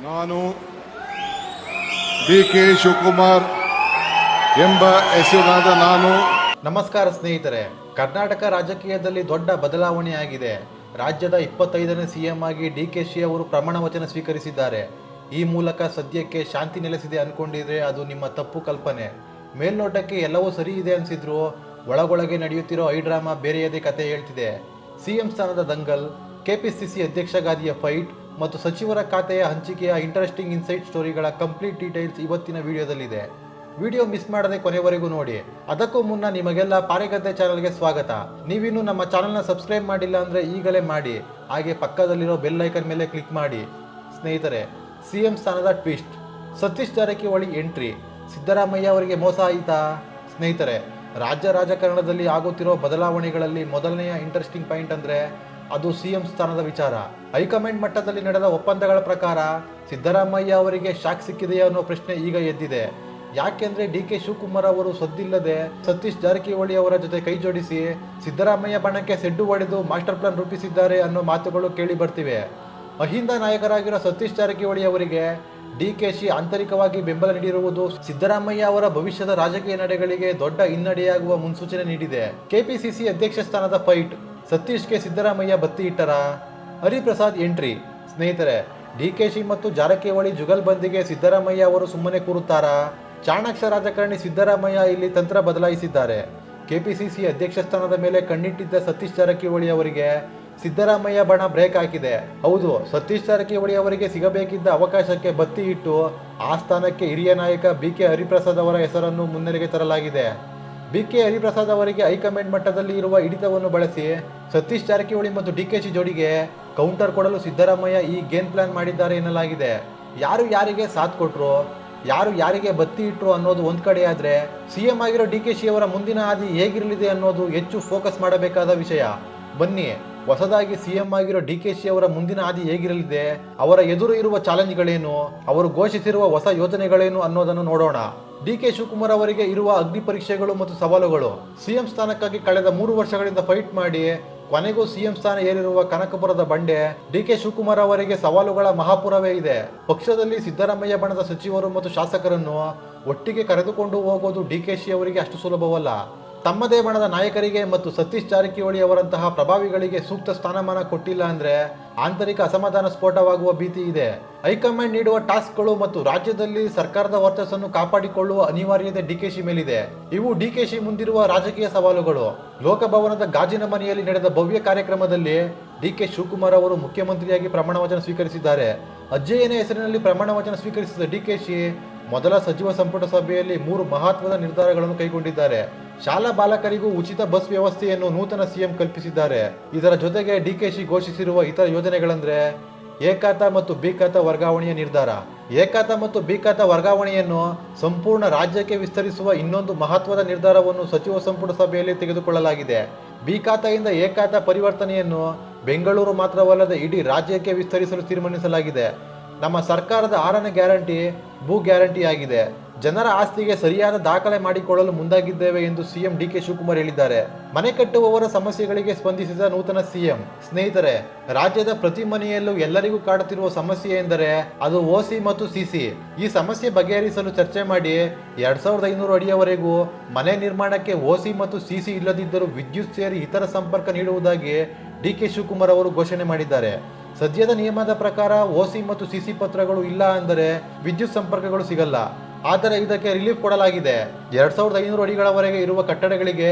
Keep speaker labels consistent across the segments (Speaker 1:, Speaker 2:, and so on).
Speaker 1: ನಾನು ಡಿ.ಕೆ. ಶಿವಕುಮಾರ್ ಎಂಬ ಹೆಸರಿನಾದ ನಾನು.
Speaker 2: ನಮಸ್ಕಾರ ಸ್ನೇಹಿತರೆ. ಕರ್ನಾಟಕ ರಾಜಕೀಯದಲ್ಲಿ ದೊಡ್ಡ ಬದಲಾವಣೆಯಾಗಿದೆ. ರಾಜ್ಯದ 25ನೇ ಸಿಎಂ ಆಗಿ ಡಿ.ಕೆ.ಶಿ ಅವರು ಪ್ರಮಾಣ ವಚನ ಸ್ವೀಕರಿಸಿದ್ದಾರೆ. ಈ ಮೂಲಕ ಸದ್ಯಕ್ಕೆ ಶಾಂತಿ ನೆಲೆಸಿದೆ ಅನ್ಕೊಂಡಿದ್ರೆ ಅದು ನಿಮ್ಮ ತಪ್ಪು ಕಲ್ಪನೆ. ಮೇಲ್ನೋಟಕ್ಕೆ ಎಲ್ಲವೂ ಸರಿ ಇದೆ ಅನ್ಸಿದ್ರು ಒಳಗೊಳಗೆ ನಡೆಯುತ್ತಿರೋ ಐ ಡ್ರಾಮಾ ಬೇರೆಯದೇ ಕತೆ ಹೇಳ್ತಿದೆ. ಸಿಎಂ ಸ್ಥಾನದ ದಂಗಲ್, ಕೆಪಿಸಿಸಿ ಅಧ್ಯಕ್ಷ ಗಾದಿಯ ಫೈಟ್ ಮತ್ತು ಸಚಿವರ ಖಾತೆಯ ಹಂಚಿಕೆಯ ಇಂಟ್ರೆಸ್ಟಿಂಗ್ ಇನ್ಸೈಟ್ ಸ್ಟೋರಿಗಳ ಕಂಪ್ಲೀಟ್ ಡೀಟೇಲ್ಸ್ ಇವತ್ತಿನ ವಿಡಿಯೋದಲ್ಲಿದೆ. ವಿಡಿಯೋ ಮಿಸ್ ಮಾಡದೆ ಕೊನೆವರೆಗೂ ನೋಡಿ. ಅದಕ್ಕೂ ಮುನ್ನ ನಿಮಗೆಲ್ಲ ಪಾರೆಗದ್ದೆ ಚಾನಲ್ಗೆ ಸ್ವಾಗತ. ನೀವಿನ್ನೂ ನಮ್ಮ ಚಾನಲ್ನ ಸಬ್ಸ್ಕ್ರೈಬ್ ಮಾಡಿಲ್ಲ ಅಂದರೆ ಈಗಲೇ ಮಾಡಿ. ಹಾಗೆ ಪಕ್ಕದಲ್ಲಿರೋ ಬೆಲ್ ಐಕನ್ ಮೇಲೆ ಕ್ಲಿಕ್ ಮಾಡಿ. ಸ್ನೇಹಿತರೆ, ಸಿಎಂ ಸ್ಥಾನದ ಟ್ವಿಸ್ಟ್, ಸತೀಶ್ ಜಾರಕಿಹೊಳಿ ಎಂಟ್ರಿ, ಸಿದ್ದರಾಮಯ್ಯ ಅವರಿಗೆ ಮೋಸ ಆಯಿತಾ? ಸ್ನೇಹಿತರೆ, ರಾಜ್ಯ ರಾಜಕಾರಣದಲ್ಲಿ ಆಗುತ್ತಿರೋ ಬದಲಾವಣೆಗಳಲ್ಲಿ ಮೊದಲನೆಯ ಇಂಟ್ರೆಸ್ಟಿಂಗ್ ಪಾಯಿಂಟ್ ಅಂದರೆ ಅದು ಸಿಎಂ ಸ್ಥಾನದ ವಿಚಾರ. ಹೈಕಮಾಂಡ್ ಮಟ್ಟದಲ್ಲಿ ನಡೆದ ಒಪ್ಪಂದಗಳ ಪ್ರಕಾರ ಸಿದ್ದರಾಮಯ್ಯ ಅವರಿಗೆ ಶಾಕ್ ಸಿಕ್ಕಿದೆಯಾ ಅನ್ನೋ ಪ್ರಶ್ನೆ ಈಗ ಎದ್ದಿದೆ. ಯಾಕೆಂದ್ರೆ ಡಿ.ಕೆ. ಶಿವಕುಮಾರ್ ಅವರು ಸದ್ದಿಲ್ಲದೆ ಸತೀಶ್ ಜಾರಕಿಹೊಳಿ ಅವರ ಜೊತೆ ಕೈ ಜೋಡಿಸಿ ಸಿದ್ದರಾಮಯ್ಯ ಬಣಕ್ಕೆ ಸೆಡ್ಡು ಹೊಡೆದು ಮಾಸ್ಟರ್ ಪ್ಲಾನ್ ರೂಪಿಸಿದ್ದಾರೆ ಅನ್ನೋ ಮಾತುಗಳು ಕೇಳಿ ಬರ್ತಿವೆ. ಅಹಿಂದ ನಾಯಕರಾಗಿರೋ ಸತೀಶ್ ಜಾರಕಿಹೊಳಿ ಅವರಿಗೆ ಡಿ.ಕೆ.ಶಿ ಆಂತರಿಕವಾಗಿ ಬೆಂಬಲ ನೀಡಿರುವುದು ಸಿದ್ದರಾಮಯ್ಯ ಅವರ ಭವಿಷ್ಯದ ರಾಜಕೀಯ ನಡೆಗಳಿಗೆ ದೊಡ್ಡ ಹಿನ್ನಡೆಯಾಗುವ ಮುನ್ಸೂಚನೆ ನೀಡಿದೆ. ಕೆಪಿಸಿಸಿ ಅಧ್ಯಕ್ಷ ಸ್ಥಾನದ ಫೈಟ್, ಸತೀಶ್ಗೆ ಸಿದ್ದರಾಮಯ್ಯ ಬತ್ತಿ ಇಟ್ಟರ? ಹರಿಪ್ರಸಾದ್ ಎಂಟ್ರಿ. ಸ್ನೇಹಿತರೆ, ಡಿ.ಕೆ.ಶಿ ಮತ್ತು ಜಾರಕಿಹೊಳಿ ಜುಗಲ್ಬಂದಿಗೆ ಸಿದ್ದರಾಮಯ್ಯ ಅವರು ಸುಮ್ಮನೆ ಕೂರುತ್ತಾರಾ? ಚಾಣಾಕ್ಷ ರಾಜಕಾರಣಿ ಸಿದ್ದರಾಮಯ್ಯ ಇಲ್ಲಿ ತಂತ್ರ ಬದಲಾಯಿಸಿದ್ದಾರೆ. ಕೆಪಿಸಿಸಿ ಅಧ್ಯಕ್ಷ ಸ್ಥಾನದ ಮೇಲೆ ಕಣ್ಣಿಟ್ಟಿದ್ದ ಸತೀಶ್ ಜಾರಕಿಹೊಳಿ ಅವರಿಗೆ ಸಿದ್ದರಾಮಯ್ಯ ಬಣ ಬ್ರೇಕ್ ಹಾಕಿದೆ. ಹೌದು, ಸತೀಶ್ ಜಾರಕಿಹೊಳಿ ಅವರಿಗೆ ಸಿಗಬೇಕಿದ್ದ ಅವಕಾಶಕ್ಕೆ ಬತ್ತಿ ಇಟ್ಟು ಆ ಸ್ಥಾನಕ್ಕೆ ಹಿರಿಯ ನಾಯಕ ಬಿ.ಕೆ. ಹರಿಪ್ರಸಾದ್ ಅವರ ಹೆಸರನ್ನು ಮುನ್ನೆಲೆಗೆ ತರಲಾಗಿದೆ. ಬಿ.ಕೆ. ಹರಿಪ್ರಸಾದ್ ಅವರಿಗೆ ಹೈಕಮಾಂಡ್ ಮಟ್ಟದಲ್ಲಿ ಇರುವ ಹಿಡಿತವನ್ನು ಬಳಸಿ ಸತೀಶ್ ಜಾರಕಿಹೊಳಿ ಮತ್ತು ಡಿ.ಕೆ.ಶಿ ಜೋಡಿಗೆ ಕೌಂಟರ್ ಕೊಡಲು ಸಿದ್ದರಾಮಯ್ಯ ಈ ಗೇಮ್ ಪ್ಲಾನ್ ಮಾಡಿದ್ದಾರೆ ಎನ್ನಲಾಗಿದೆ. ಯಾರು ಯಾರಿಗೆ ಸಾಥ್ ಕೊಟ್ಟರು, ಯಾರು ಯಾರಿಗೆ ಬತ್ತಿ ಇಟ್ಟರು ಅನ್ನೋದು ಒಂದು ಕಡೆ ಆದರೆ, ಸಿಎಂ ಆಗಿರೋ ಡಿ.ಕೆ.ಶಿ ಅವರ ಮುಂದಿನ ಹಾದಿ ಹೇಗಿರಲಿದೆ ಅನ್ನೋದು ಹೆಚ್ಚು ಫೋಕಸ್ ಮಾಡಬೇಕಾದ ವಿಷಯ. ಬನ್ನಿ, ಹೊಸದಾಗಿ ಸಿಎಂ ಆಗಿರೋ ಡಿ.ಕೆ.ಶಿ ಅವರ ಮುಂದಿನ ಹಾದಿ ಹೇಗಿರಲಿದೆ, ಅವರ ಎದುರು ಇರುವ ಚಾಲೆಂಜ್ಗಳೇನು, ಅವರು ಘೋಷಿಸಿರುವ ಹೊಸ ಯೋಜನೆಗಳೇನು ಅನ್ನೋದನ್ನು ನೋಡೋಣ. ಡಿ.ಕೆ. ಶಿವಕುಮಾರ್ ಅವರಿಗೆ ಇರುವ ಅಗ್ನಿ ಪರೀಕ್ಷೆಗಳು ಮತ್ತು ಸವಾಲುಗಳು. ಸಿಎಂ ಸ್ಥಾನಕ್ಕಾಗಿ ಕಳೆದ 3 ವರ್ಷಗಳಿಂದ ಫೈಟ್ ಮಾಡಿ ಕೊನೆಗೂ ಸಿಎಂ ಸ್ಥಾನ ಏರಿರುವ ಕನಕಪುರದ ಬಂಡೆ ಡಿ.ಕೆ. ಶಿವಕುಮಾರ್ ಅವರಿಗೆ ಸವಾಲುಗಳ ಮಹಾಪುರವೇ ಇದೆ. ಪಕ್ಷದಲ್ಲಿ ಸಿದ್ದರಾಮಯ್ಯ ಬಣದ ಸಚಿವರು ಮತ್ತು ಶಾಸಕರನ್ನು ಒಟ್ಟಿಗೆ ಕರೆದುಕೊಂಡು ಹೋಗೋದು ಡಿ.ಕೆ.ಶಿ ಅವರಿಗೆ ಅಷ್ಟು ಸುಲಭವಲ್ಲ. ತಮ್ಮದೇ ಬಣದ ನಾಯಕರಿಗೆ ಮತ್ತು ಸತೀಶ್ ಜಾರಕಿಹೊಳಿ ಅವರಂತಹ ಪ್ರಭಾವಿಗಳಿಗೆ ಸೂಕ್ತ ಸ್ಥಾನಮಾನ ಕೊಟ್ಟಿಲ್ಲ ಅಂದ್ರೆ ಆಂತರಿಕ ಅಸಮಾಧಾನ ಸ್ಫೋಟವಾಗುವ ಭೀತಿ ಇದೆ. ಹೈಕಮಾಂಡ್ ನೀಡುವ ಟಾಸ್ಕ್ಗಳು ಮತ್ತು ರಾಜ್ಯದಲ್ಲಿ ಸರ್ಕಾರದ ವರ್ಚಸ್ಸನ್ನು ಕಾಪಾಡಿಕೊಳ್ಳುವ ಅನಿವಾರ್ಯತೆ ಡಿ.ಕೆ.ಶಿ ಮೇಲಿದೆ. ಇವು ಡಿ.ಕೆ.ಶಿ ಮುಂದಿರುವ ರಾಜಕೀಯ ಸವಾಲುಗಳು. ಲೋಕಭವನದ ಗಾಜಿನ ಮನೆಯಲ್ಲಿ ನಡೆದ ಭವ್ಯ ಕಾರ್ಯಕ್ರಮದಲ್ಲಿ ಡಿ.ಕೆ. ಶಿವಕುಮಾರ್ ಅವರು ಮುಖ್ಯಮಂತ್ರಿಯಾಗಿ ಪ್ರಮಾಣ ವಚನ ಸ್ವೀಕರಿಸಿದ್ದಾರೆ. ಅಜ್ಜಯ್ಯನ ಹೆಸರಿನಲ್ಲಿ ಪ್ರಮಾಣ ವಚನ ಸ್ವೀಕರಿಸಿದ ಡಿ.ಕೆ.ಶಿ ಮೊದಲ ಸಚಿವ ಸಂಪುಟ ಸಭೆಯಲ್ಲಿ 3 ಮಹತ್ವದ ನಿರ್ಧಾರಗಳನ್ನು ಕೈಗೊಂಡಿದ್ದಾರೆ. ಶಾಲಾ ಬಾಲಕರಿಗೂ ಉಚಿತ ಬಸ್ ವ್ಯವಸ್ಥೆಯನ್ನು ನೂತನ ಸಿಎಂ ಕಲ್ಪಿಸಿದ್ದಾರೆ. ಇದರ ಜೊತೆಗೆ ಡಿ.ಕೆ.ಶಿ ಘೋಷಿಸಿರುವ ಇತರ ಯೋಜನೆಗಳಂದ್ರೆ ಎ ಖಾತಾ ಮತ್ತು ಬಿ ಖಾತಾ ವರ್ಗಾವಣೆಯ ನಿರ್ಧಾರ. ಎ ಖಾತಾ ಮತ್ತು ಬಿ ಖಾತಾ ವರ್ಗಾವಣೆಯನ್ನು ಸಂಪೂರ್ಣ ರಾಜ್ಯಕ್ಕೆ ವಿಸ್ತರಿಸುವ ಇನ್ನೊಂದು ಮಹತ್ವದ ನಿರ್ಧಾರವನ್ನು ಸಚಿವ ಸಂಪುಟ ಸಭೆಯಲ್ಲಿ ತೆಗೆದುಕೊಳ್ಳಲಾಗಿದೆ. ಬಿ ಖಾತೆಯಿಂದ ಎ ಖಾತಾ ಪರಿವರ್ತನೆಯನ್ನು ಬೆಂಗಳೂರು ಮಾತ್ರವಲ್ಲದೆ ಇಡೀ ರಾಜ್ಯಕ್ಕೆ ವಿಸ್ತರಿಸಲು ತೀರ್ಮಾನಿಸಲಾಗಿದೆ. ನಮ್ಮ ಸರ್ಕಾರದ 6ನೇ ಗ್ಯಾರಂಟಿ ಭೂ ಗ್ಯಾರಂಟಿ ಆಗಿದೆ. ಜನರ ಆಸ್ತಿಗೆ ಸರಿಯಾದ ದಾಖಲೆ ಮಾಡಿಕೊಳ್ಳಲು ಮುಂದಾಗಿದ್ದೇವೆ ಎಂದು ಸಿಎಂ ಡಿ.ಕೆ. ಶಿವಕುಮಾರ್ ಹೇಳಿದ್ದಾರೆ. ಮನೆ ಕಟ್ಟುವವರ ಸಮಸ್ಯೆಗಳಿಗೆ ಸ್ಪಂದಿಸಿದ ನೂತನ ಸಿಎಂ. ಸ್ನೇಹಿತರೆ, ರಾಜ್ಯದ ಪ್ರತಿ ಮನೆಯಲ್ಲೂ ಎಲ್ಲರಿಗೂ ಕಾಡುತ್ತಿರುವ ಸಮಸ್ಯೆ ಎಂದರೆ ಅದು ಓಸಿ ಮತ್ತು ಸಿಸಿ. ಈ ಸಮಸ್ಯೆ ಬಗೆಹರಿಸಲು ಚರ್ಚೆ ಮಾಡಿ 2500 ಅಡಿಯವರೆಗೂ ಮನೆ ನಿರ್ಮಾಣಕ್ಕೆ ಓಸಿ ಮತ್ತು ಸಿಸಿ ಇಲ್ಲದಿದ್ದರೂ ವಿದ್ಯುತ್ ಸೇರಿ ಇತರ ಸಂಪರ್ಕ ನೀಡುವುದಾಗಿ ಡಿ.ಕೆ. ಶಿವಕುಮಾರ್ ಅವರು ಘೋಷಣೆ ಮಾಡಿದ್ದಾರೆ. ಸದ್ಯದ ನಿಯಮದ ಪ್ರಕಾರ ಓಸಿ ಮತ್ತು ಸಿಸಿ ಪತ್ರಗಳು ಇಲ್ಲ ಅಂದರೆ ವಿದ್ಯುತ್ ಸಂಪರ್ಕಗಳು ಸಿಗಲ್ಲ. ಆದರೆ ಇದಕ್ಕೆ ರಿಲೀಫ್ ಕೊಡಲಾಗಿದೆ. 2500 ಅಡಿಗಳವರೆಗೆ ಇರುವ ಕಟ್ಟಡಗಳಿಗೆ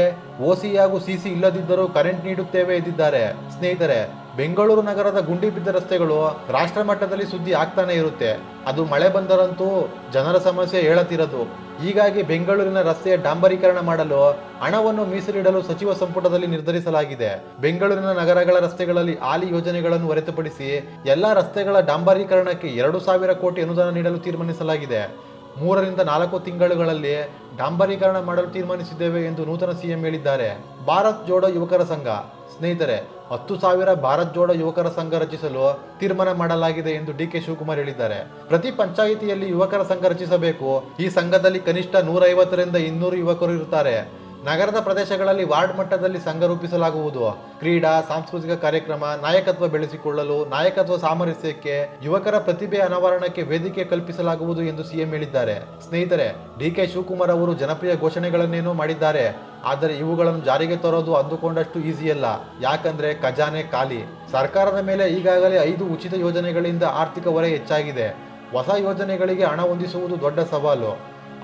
Speaker 2: ಓಸಿ ಹಾಗೂ ಸಿಸಿ ಇಲ್ಲದಿದ್ದರೂ ಕರೆಂಟ್ ನೀಡುತ್ತೇವೆ ಎಂದಿದ್ದಾರೆ. ಸ್ನೇಹಿತರೆ, ಬೆಂಗಳೂರು ನಗರದ ಗುಂಡಿ ಬಿದ್ದ ರಸ್ತೆಗಳು ರಾಷ್ಟ್ರ ಮಟ್ಟದಲ್ಲಿ ಸುದ್ದಿ ಆಗ್ತಾನೆ ಇರುತ್ತೆ. ಅದು ಮಳೆ ಬಂದರಂತೂ ಜನರ ಸಮಸ್ಯೆ ಹೇಳತಿರದು. ಹೀಗಾಗಿ ಬೆಂಗಳೂರಿನ ರಸ್ತೆಯ ಡಾಂಬರೀಕರಣ ಮಾಡಲು ಹಣವನ್ನು ಮೀಸಲಿಡಲು ಸಚಿವ ಸಂಪುಟದಲ್ಲಿ ನಿರ್ಧರಿಸಲಾಗಿದೆ. ಬೆಂಗಳೂರಿನ ನಗರಗಳ ರಸ್ತೆಗಳಲ್ಲಿ ಹಾಲಿ ಯೋಜನೆಗಳನ್ನು ಹೊರತುಪಡಿಸಿ ಎಲ್ಲಾ ರಸ್ತೆಗಳ ಡಾಂಬರೀಕರಣಕ್ಕೆ 2,000 ಕೋಟಿ ಅನುದಾನ ನೀಡಲು ತೀರ್ಮಾನಿಸಲಾಗಿದೆ. 3 ರಿಂದ 4 ತಿಂಗಳುಗಳಲ್ಲಿ ಡಾಂಬರೀಕರಣ ಮಾಡಲು ತೀರ್ಮಾನಿಸಿದ್ದೇವೆ ಎಂದು ನೂತನ ಸಿಎಂ ಹೇಳಿದ್ದಾರೆ. ಭಾರತ್ ಜೋಡೋ ಯುವಕರ ಸಂಘ. ಸ್ನೇಹಿತರೆ, 10,000 ಭಾರತ್ ಜೋಡೋ ಯುವಕರ ಸಂಘ ರಚಿಸಲು ತೀರ್ಮಾನ ಮಾಡಲಾಗಿದೆ ಎಂದು ಡಿ.ಕೆ. ಶಿವಕುಮಾರ್ ಹೇಳಿದ್ದಾರೆ. ಪ್ರತಿ ಪಂಚಾಯಿತಿಯಲ್ಲಿ ಯುವಕರ ಸಂಘ ರಚಿಸಬೇಕು. ಈ ಸಂಘದಲ್ಲಿ ಕನಿಷ್ಠ 150 ರಿಂದ 200 ಯುವಕರು ಇರುತ್ತಾರೆ. ನಗರದ ಪ್ರದೇಶಗಳಲ್ಲಿ ವಾರ್ಡ್ ಮಟ್ಟದಲ್ಲಿ ಸಂಘ ರೂಪಿಸಲಾಗುವುದು. ಕ್ರೀಡಾ, ಸಾಂಸ್ಕೃತಿಕ ಕಾರ್ಯಕ್ರಮ, ನಾಯಕತ್ವ ಬೆಳೆಸಿಕೊಳ್ಳಲು, ನಾಯಕತ್ವ ಸಾಮರಸ್ಯಕ್ಕೆ, ಯುವಕರ ಪ್ರತಿಭೆ ಅನಾವರಣಕ್ಕೆ ವೇದಿಕೆ ಕಲ್ಪಿಸಲಾಗುವುದು ಎಂದು ಸಿಎಂ ಹೇಳಿದ್ದಾರೆ. ಸ್ನೇಹಿತರೆ, ಡಿಕೆ ಶಿವಕುಮಾರ್ ಅವರು ಜನಪ್ರಿಯ ಘೋಷಣೆಗಳನ್ನೇನೋ ಮಾಡಿದ್ದಾರೆ. ಆದರೆ ಇವುಗಳನ್ನು ಜಾರಿಗೆ ತರೋದು ಅಂದುಕೊಂಡಷ್ಟು ಈಸಿ ಅಲ್ಲ. ಯಾಕಂದ್ರೆ ಖಜಾನೆ ಖಾಲಿ. ಸರ್ಕಾರದ ಮೇಲೆ ಈಗಾಗಲೇ 5 ಉಚಿತ ಯೋಜನೆಗಳಿಂದ ಆರ್ಥಿಕ ಹೊರೆ ಹೆಚ್ಚಾಗಿದೆ. ಹೊಸ ಯೋಜನೆಗಳಿಗೆ ಹಣ ಹೊಂದಿಸುವುದು ದೊಡ್ಡ ಸವಾಲು.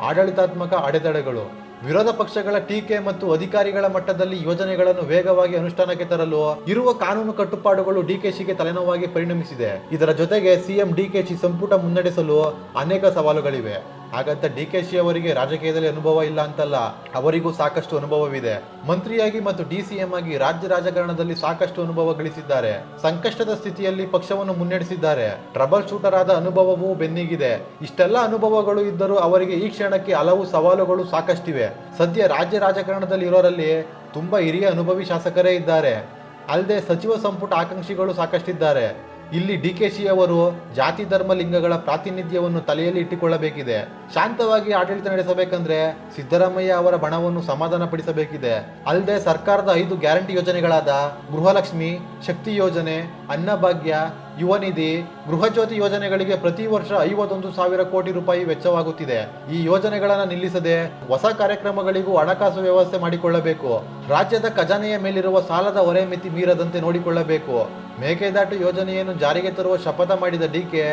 Speaker 2: ಆಡಳಿತಾತ್ಮಕ ಅಡೆತಡೆಗಳು, ವಿರೋಧ ಪಕ್ಷಗಳ ಟೀಕೆ ಮತ್ತು ಅಧಿಕಾರಿಗಳ ಮಟ್ಟದಲ್ಲಿ ಯೋಜನೆಗಳನ್ನು ವೇಗವಾಗಿ ಅನುಷ್ಠಾನಕ್ಕೆ ತರಲು ಇರುವ ಕಾನೂನು ಕಟ್ಟುಪಾಡುಗಳು ಡಿಕೆಶಿಗೆ ತಲೆನೋವಾಗಿ ಪರಿಣಮಿಸಿದೆ. ಇದರ ಜೊತೆಗೆ ಸಿಎಂ ಡಿಕೆಶಿ ಸಂಪುಟ ಮುನ್ನಡೆಸಲು ಅನೇಕ ಸವಾಲುಗಳಿವೆ. ಹಾಗಂತ ಡಿಕೆಶಿ ಅವರಿಗೆ ರಾಜಕೀಯದಲ್ಲಿ ಅನುಭವ ಇಲ್ಲ ಅಂತಲ್ಲ, ಅವರಿಗೂ ಸಾಕಷ್ಟು ಅನುಭವವಿದೆ. ಮಂತ್ರಿಯಾಗಿ ಮತ್ತು ಡಿಸಿಎಂ ಆಗಿ ರಾಜ್ಯ ರಾಜಕಾರಣದಲ್ಲಿ ಸಾಕಷ್ಟು ಅನುಭವ ಗಳಿಸಿದ್ದಾರೆ. ಸಂಕಷ್ಟದ ಸ್ಥಿತಿಯಲ್ಲಿ ಪಕ್ಷವನ್ನು ಮುನ್ನಡೆಸಿದ್ದಾರೆ. ಟ್ರಬಲ್ ಶೂಟರ್ ಆದ ಅನುಭವವೂ ಬೆನ್ನಿಗಿದೆ. ಇಷ್ಟೆಲ್ಲ ಅನುಭವಗಳು ಇದ್ದರೂ ಅವರಿಗೆ ಈ ಕ್ಷಣಕ್ಕೆ ಹಲವು ಸವಾಲುಗಳು ಸಾಕಷ್ಟಿವೆ. ಸದ್ಯ ರಾಜ್ಯ ರಾಜಕಾರಣದಲ್ಲಿ ಇರೋರಲ್ಲಿ ತುಂಬಾ ಹಿರಿಯ ಅನುಭವಿ ಶಾಸಕರೇ ಇದ್ದಾರೆ. ಅಲ್ಲದೆ ಸಚಿವ ಸಂಪುಟ ಆಕಾಂಕ್ಷಿಗಳು ಸಾಕಷ್ಟಿದ್ದಾರೆ. ಇಲ್ಲಿ ಡಿಕೆಶಿ ಅವರು ಜಾತಿ ಧರ್ಮ ಲಿಂಗಗಳ ಪ್ರಾತಿನಿಧ್ಯವನ್ನು ತಲೆಯಲ್ಲಿ ಇಟ್ಟುಕೊಳ್ಳಬೇಕಿದೆ. ಶಾಂತವಾಗಿ ಆಡಳಿತ ನಡೆಸಬೇಕಂದ್ರೆ ಸಿದ್ದರಾಮಯ್ಯ ಅವರ ಬಣವನ್ನು ಸಮಾಧಾನ ಪಡಿಸಬೇಕಿದೆ. ಅಲ್ಲದೆ ಸರ್ಕಾರದ 5 ಗ್ಯಾರಂಟಿ ಯೋಜನೆಗಳಾದ ಗೃಹಲಕ್ಷ್ಮಿ, ಶಕ್ತಿ ಯೋಜನೆ, ಅನ್ನಭಾಗ್ಯ, ಯುವ ನಿಧಿ, ಗೃಹಜ್ಯೋತಿ ಯೋಜನೆಗಳಿಗೆ ಪ್ರತಿ ವರ್ಷ 51,000 ಕೋಟಿ ರೂಪಾಯಿ ವೆಚ್ಚವಾಗುತ್ತಿದೆ. ಈ ಯೋಜನೆಗಳನ್ನು ನಿಲ್ಲಿಸದೆ ಹೊಸ ಕಾರ್ಯಕ್ರಮಗಳಿಗೂ ಹಣಕಾಸು ವ್ಯವಸ್ಥೆ ಮಾಡಿಕೊಳ್ಳಬೇಕು. ರಾಜ್ಯದ ಖಜಾನೆಯ ಮೇಲಿರುವ ಸಾಲದ ಹೊರೆ ಮಿತಿ ಮೀರದಂತೆ ನೋಡಿಕೊಳ್ಳಬೇಕು. ಮೇಕೆದಾಟು ಯೋಜನೆಯನ್ನು ಜಾರಿಗೆ ತರುವ ಶಪಥ ಮಾಡಿದ ಡಿಕೆ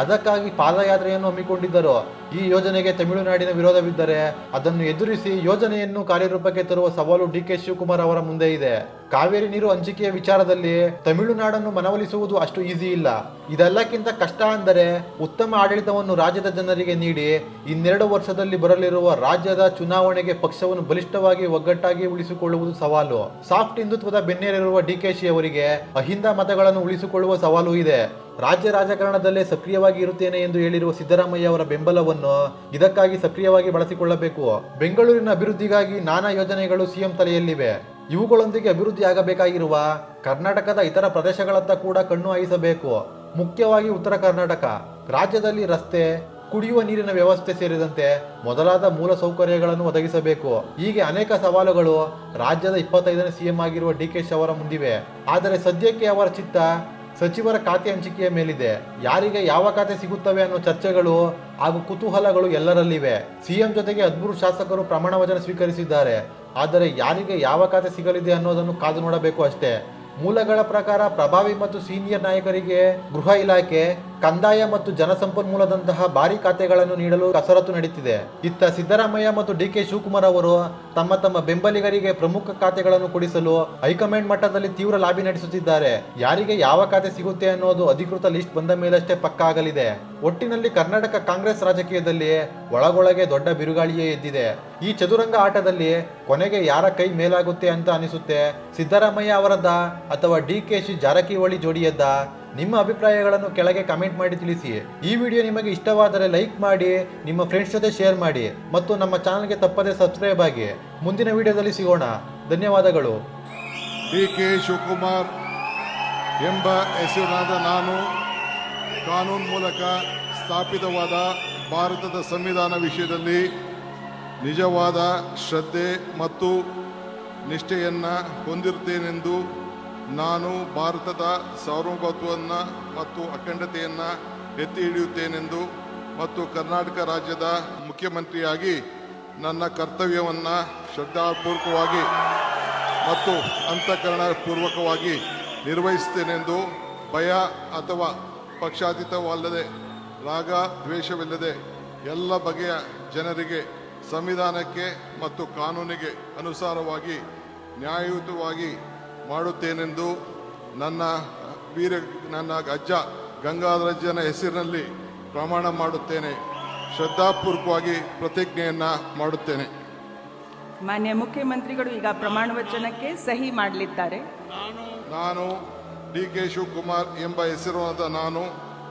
Speaker 2: ಅದಕ್ಕಾಗಿ ಪಾದಯಾತ್ರೆಯನ್ನು ಹಮ್ಮಿಕೊಂಡಿದ್ದರು. ಈ ಯೋಜನೆಗೆ ತಮಿಳುನಾಡಿನ ವಿರೋಧವಿದ್ದರೆ ಅದನ್ನು ಎದುರಿಸಿ ಯೋಜನೆಯನ್ನು ಕಾರ್ಯರೂಪಕ್ಕೆ ತರುವ ಸವಾಲು ಡಿಕೆ ಶಿವಕುಮಾರ್ ಅವರ ಮುಂದೆ ಇದೆ. ಕಾವೇರಿ ನೀರು ಹಂಚಿಕೆಯ ವಿಚಾರದಲ್ಲಿ ತಮಿಳುನಾಡನ್ನು ಮನವೊಲಿಸುವುದು ಅಷ್ಟು ಈಸಿ ಇಲ್ಲ. ಇದೆಲ್ಲಕ್ಕಿಂತ ಕಷ್ಟ ಅಂದರೆ ಉತ್ತಮ ಆಡಳಿತವನ್ನು ರಾಜ್ಯದ ಜನರಿಗೆ ನೀಡಿ 2 ವರ್ಷದಲ್ಲಿ ಬರಲಿರುವ ರಾಜ್ಯದ ಚುನಾವಣೆಗೆ ಪಕ್ಷವನ್ನು ಬಲಿಷ್ಠವಾಗಿ ಒಗ್ಗಟ್ಟಾಗಿ ಉಳಿಸಿಕೊಳ್ಳುವುದು ಸವಾಲು. ಸಾಫ್ಟ್ ಹಿಂದುತ್ವದ ಬೆನ್ನೇರಿರುವ ಡಿಕೆಶಿ ಅವರಿಗೆ ಅಹಿಂದ ಮತಗಳನ್ನು ಉಳಿಸಿಕೊಳ್ಳುವ ಸವಾಲು ಇದೆ. ರಾಜ್ಯ ರಾಜಕಾರಣದಲ್ಲೇ ಸಕ್ರಿಯವಾಗಿ ಇರುತ್ತೇನೆ ಎಂದು ಹೇಳಿರುವ ಸಿದ್ದರಾಮಯ್ಯ ಅವರ ಬೆಂಬಲವನ್ನು ಇದಕ್ಕಾಗಿ ಸಕ್ರಿಯವಾಗಿ ಬಳಸಿಕೊಳ್ಳಬೇಕು. ಬೆಂಗಳೂರಿನ ಅಭಿವೃದ್ಧಿಗಾಗಿ ನಾನಾ ಯೋಜನೆಗಳು ಸಿಎಂ ತಲೆಯಲ್ಲಿವೆ. ಇವುಗಳೊಂದಿಗೆ ಅಭಿವೃದ್ಧಿ ಆಗಬೇಕಾಗಿರುವ ಕರ್ನಾಟಕದ ಇತರ ಪ್ರದೇಶಗಳತ್ತ ಕೂಡ ಕಣ್ಣು ಹಾಯಿಸಬೇಕು. ಮುಖ್ಯವಾಗಿ ಉತ್ತರ ಕರ್ನಾಟಕ ರಾಜ್ಯದಲ್ಲಿ ರಸ್ತೆ, ಕುಡಿಯುವ ನೀರಿನ ವ್ಯವಸ್ಥೆ ಸೇರಿದಂತೆ ಮೊದಲಾದ ಮೂಲ ಸೌಕರ್ಯಗಳನ್ನು ಒದಗಿಸಬೇಕು. ಹೀಗೆ ಅನೇಕ ಸವಾಲುಗಳು ರಾಜ್ಯದ 25ನೇ ಸಿಎಂ ಆಗಿರುವ ಡಿಕೆಶಿ ಅವರ ಮುಂದಿವೆ. ಆದರೆ ಸದ್ಯಕ್ಕೆ ಅವರ ಚಿತ್ತ ಸಚಿವರ ಖಾತೆ ಹಂಚಿಕೆಯ ಮೇಲಿದೆ. ಯಾರಿಗೆ ಯಾವ ಖಾತೆ ಸಿಗುತ್ತವೆ ಅನ್ನೋ ಚರ್ಚೆಗಳು ಹಾಗೂ ಕುತೂಹಲಗಳು ಎಲ್ಲರಲ್ಲಿವೆ. ಸಿಎಂ ಜೊತೆಗೆ 13 ಶಾಸಕರು ಪ್ರಮಾಣ ವಚನ ಸ್ವೀಕರಿಸಿದ್ದಾರೆ. ಆದರೆ ಯಾರಿಗೆ ಯಾವ ಖಾತೆ ಸಿಗಲಿದೆ ಅನ್ನೋದನ್ನು ಕಾದು ನೋಡಬೇಕು ಅಷ್ಟೇ. ಮೂಲಗಳ ಪ್ರಕಾರ ಪ್ರಭಾವಿ ಮತ್ತು ಸೀನಿಯರ್ ನಾಯಕರಿಗೆ ಗೃಹ ಇಲಾಖೆ, ಕಂದಾಯ ಮತ್ತು ಜಲಸಂಪನ್ಮೂಲದಂತಹ ಭಾರಿ ಖಾತೆಗಳನ್ನು ನೀಡಲು ಕಸರತ್ತು ನಡೆಯುತ್ತಿದೆ. ಇತ್ತ ಸಿದ್ದರಾಮಯ್ಯ ಮತ್ತು ಡಿಕೆ ಶಿವಕುಮಾರ್ ಅವರು ತಮ್ಮ ತಮ್ಮ ಬೆಂಬಲಿಗರಿಗೆ ಪ್ರಮುಖ ಖಾತೆಗಳನ್ನು ಕೊಡಿಸಲು ಹೈಕಮಾಂಡ್ ಮಟ್ಟದಲ್ಲಿ ತೀವ್ರ ಲಾಬಿ ನಡೆಸುತ್ತಿದ್ದಾರೆ. ಯಾರಿಗೆ ಯಾವ ಖಾತೆ ಸಿಗುತ್ತೆ ಅನ್ನೋದು ಅಧಿಕೃತ ಲಿಸ್ಟ್ ಬಂದ ಮೇಲಷ್ಟೇ ಪಕ್ಕಾ ಆಗಲಿದೆ. ಒಟ್ಟಿನಲ್ಲಿ ಕರ್ನಾಟಕ ಕಾಂಗ್ರೆಸ್ ರಾಜಕೀಯದಲ್ಲಿ ಒಳಗೊಳಗೆ ದೊಡ್ಡ ಬಿರುಗಾಳಿಯೇ ಎದ್ದಿದೆ. ಈ ಚದುರಂಗ ಆಟದಲ್ಲಿ ಕೊನೆಗೆ ಯಾರ ಕೈ ಮೇಲಾಗುತ್ತೆ ಅಂತ ಅನಿಸುತ್ತೆ? ಸಿದ್ದರಾಮಯ್ಯ ಅವರದ್ದ ಅಥವಾ ಡಿಕೆಶಿ ಜಾರಕಿಹೊಳಿ ಜೋಡಿಯದ್ದ? ನಿಮ್ಮ ಅಭಿಪ್ರಾಯಗಳನ್ನು ಕೆಳಗೆ ಕಮೆಂಟ್ ಮಾಡಿ ತಿಳಿಸಿ. ಈ ವಿಡಿಯೋ ನಿಮಗೆ ಇಷ್ಟವಾದರೆ ಲೈಕ್ ಮಾಡಿ, ನಿಮ್ಮ ಫ್ರೆಂಡ್ಸ್ ಜೊತೆ ಶೇರ್ ಮಾಡಿ ಮತ್ತು ನಮ್ಮ ಚಾನಲ್ಗೆ ತಪ್ಪದೇ ಸಬ್ಸ್ಕ್ರೈಬ್ ಆಗಿ. ಮುಂದಿನ ವಿಡಿಯೋದಲ್ಲಿ ಸಿಗೋಣ. ಧನ್ಯವಾದಗಳು.
Speaker 1: ಡಿಕೆ ಶಿವಕುಮಾರ್ ಎಂಬ ಹೆಸರಿನಾದ ನಾನು ಕಾನೂನು ಮೂಲಕ ಸ್ಥಾಪಿತವಾದ ಭಾರತದ ಸಂವಿಧಾನ ವಿಷಯದಲ್ಲಿ ನಿಜವಾದ ಶ್ರದ್ಧೆ ಮತ್ತು ನಿಷ್ಠೆಯನ್ನು ಹೊಂದಿರುತ್ತೇನೆಂದು ನಾನು ಭಾರತದ ಸಾರ್ವಭೌಮತ್ವವನ್ನು ಮತ್ತು ಅಖಂಡತೆಯನ್ನು ಎತ್ತಿ ಹಿಡಿಯುತ್ತೇನೆಂದು ಮತ್ತು ಕರ್ನಾಟಕ ರಾಜ್ಯದ ಮುಖ್ಯಮಂತ್ರಿಯಾಗಿ ನನ್ನ ಕರ್ತವ್ಯವನ್ನು ಶ್ರದ್ಧಾಪೂರ್ವಕವಾಗಿ ಮತ್ತು ಅಂತಃಕರಣಪೂರ್ವಕವಾಗಿ ನಿರ್ವಹಿಸುತ್ತೇನೆಂದು ಭಯ ಅಥವಾ ಪಕ್ಷಾತೀತವಲ್ಲದೆ ರಾಗ ದ್ವೇಷವಿಲ್ಲದೆ ಎಲ್ಲ ಬಗೆಯ ಜನರಿಗೆ ಸಂವಿಧಾನಕ್ಕೆ ಮತ್ತು ಕಾನೂನಿಗೆ ಅನುಸಾರವಾಗಿ ನ್ಯಾಯಯುತವಾಗಿ ಮಾಡುತ್ತೇನೆಂದು ನನ್ನ ಅಜ್ಜ ಗಂಗಾಧರಜ್ಜನ ಹೆಸರಿನಲ್ಲಿ ಪ್ರಮಾಣ ಮಾಡುತ್ತೇನೆ. ಶ್ರದ್ಧಾಪೂರ್ವಕವಾಗಿ ಪ್ರತಿಜ್ಞೆಯನ್ನು ಮಾಡುತ್ತೇನೆ.
Speaker 3: ಮಾನ್ಯ ಮುಖ್ಯಮಂತ್ರಿಗಳು ಈಗ ಪ್ರಮಾಣ ವಚನಕ್ಕೆ ಸಹಿ ಮಾಡಲಿದ್ದಾರೆ.
Speaker 1: ನಾನು ಡಿಕೆ ಶಿವಕುಮಾರ್ ಎಂಬ ಹೆಸರಾದ ನಾನು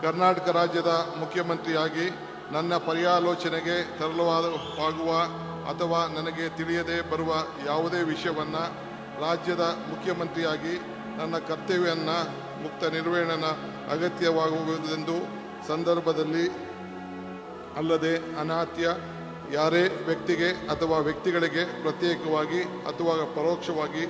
Speaker 1: ಕರ್ನಾಟಕ ರಾಜ್ಯದ ಮುಖ್ಯಮಂತ್ರಿಯಾಗಿ ನನ್ನ ಪರ್ಯಾಲೋಚನೆಗೆ ತರಲಾಗುವ ಅಥವಾ ನನಗೆ ತಿಳಿಯದೆ ಬರುವ ಯಾವುದೇ ವಿಷಯವನ್ನು ರಾಜ್ಯದ ಮುಖ್ಯಮಂತ್ರಿಯಾಗಿ ನನ್ನ ಕರ್ತವ್ಯವನ್ನು ಮುಕ್ತ ನಿರ್ವಹಣೆ ಅಗತ್ಯವಾಗುವುದೆಂದು ಸಂದರ್ಭದಲ್ಲಿ ಅಲ್ಲದೆ ಅನಾತ್ಯ ಯಾರೇ ವ್ಯಕ್ತಿಗೆ ಅಥವಾ ವ್ಯಕ್ತಿಗಳಿಗೆ ಪ್ರತ್ಯೇಕವಾಗಿ ಅಥವಾ ಪರೋಕ್ಷವಾಗಿ